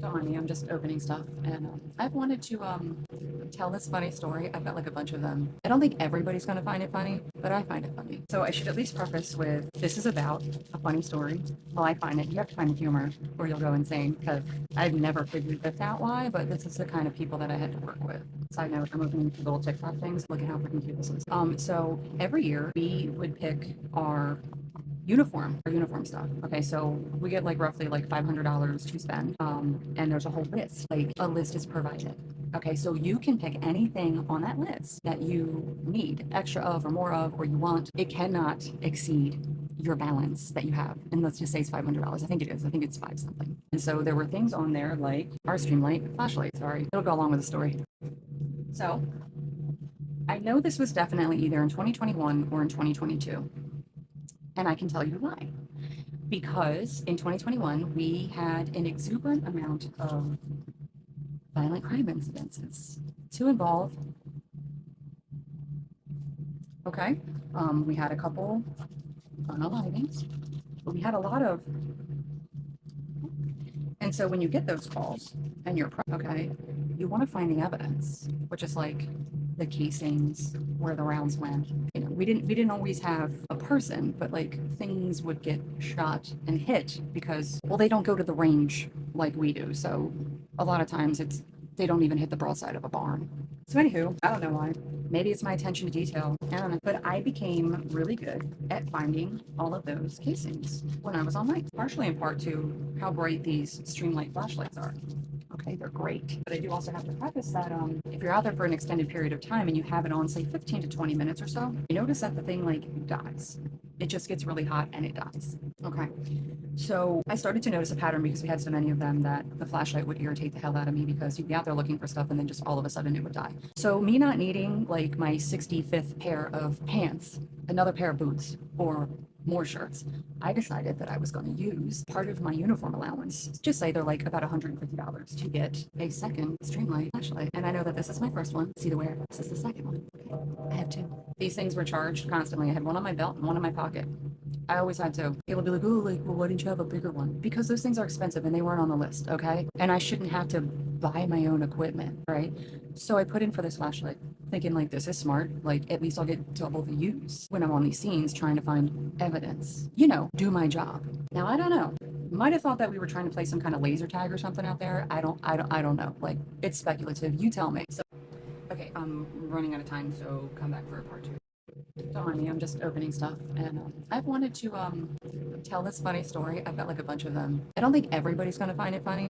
Don't mind me, I'm just opening stuff. And I've wanted to tell this funny story. I've got like a bunch of them. I don't think everybody's going to find it funny, but I find it funny. So I should at least preface with this is about a funny story. Well, I find it. You have to find the humor or you'll go insane because I've never figured this out why, but this is the kind of people that I had to work with. Side note, I'm opening little TikTok things. Look at how freaking cute this is. So every year we would pick our uniform stuff. Okay, so we get like roughly like $500 to spend, and there's a whole list. Like a list is provided. Okay, so you can pick anything on that list that you need extra of or more of, or you want. It cannot exceed your balance that you have. And let's just say it's $500. I think it is. I think it's five something. And so there were things on there like our Streamlight flashlight. Sorry, it'll go along with the story. So I know this was definitely either in 2021 or in 2022. And I can tell you why. Because in 2021, we had an exuberant amount of violent crime incidences to involve, okay, we had a couple unalivings, but we had a lot of, and so when you get those calls and you're, okay, you want to find the evidence, which is like the casings, where the rounds went. You know, we didn't always have a person, but like things would get shot and hit because, well, they don't go to the range like we do. So a lot of times they don't even hit the broadside of a barn. So anywho, I don't know why. Maybe it's my attention to detail. I don't know. But I became really good at finding all of those casings when I was on lights, partially in part to how bright these Streamlight flashlights are. Okay, they're great. But I do also have to preface that if you're out there for an extended period of time and you have it on, say, 15 to 20 minutes or so, you notice that the thing like dies. It just gets really hot and it dies. Okay. So I started to notice a pattern because we had so many of them that the flashlight would irritate the hell out of me because you'd be out there looking for stuff and then just all of a sudden it would die. So me not needing like my 65th pair of pants, another pair of boots, or more shirts, I decided that I was going to use part of my uniform allowance, just say they're like about $150 to get a second Streamlight flashlight. And I know that this is my first one. See the wear? This is the second one. Okay. I have two. These things were charged constantly. I had one on my belt and one in my pocket. I always had to. People would be like, oh, like, well, why didn't you have a bigger one? Because those things are expensive and they weren't on the list, okay? And I shouldn't have to buy my own equipment, right? So I put in for this flashlight, thinking like this is smart. Like at least I'll get double the use when I'm on these scenes trying to find evidence. You know, do my job. Now I don't know. Might have thought that we were trying to play some kind of laser tag or something out there. I don't know. Like it's speculative. You tell me. So okay, I'm running out of time, so come back for a part two. Don't mind me, I'm just opening stuff. And I've wanted to tell this funny story. I've got like a bunch of them. I don't think everybody's going to find it funny,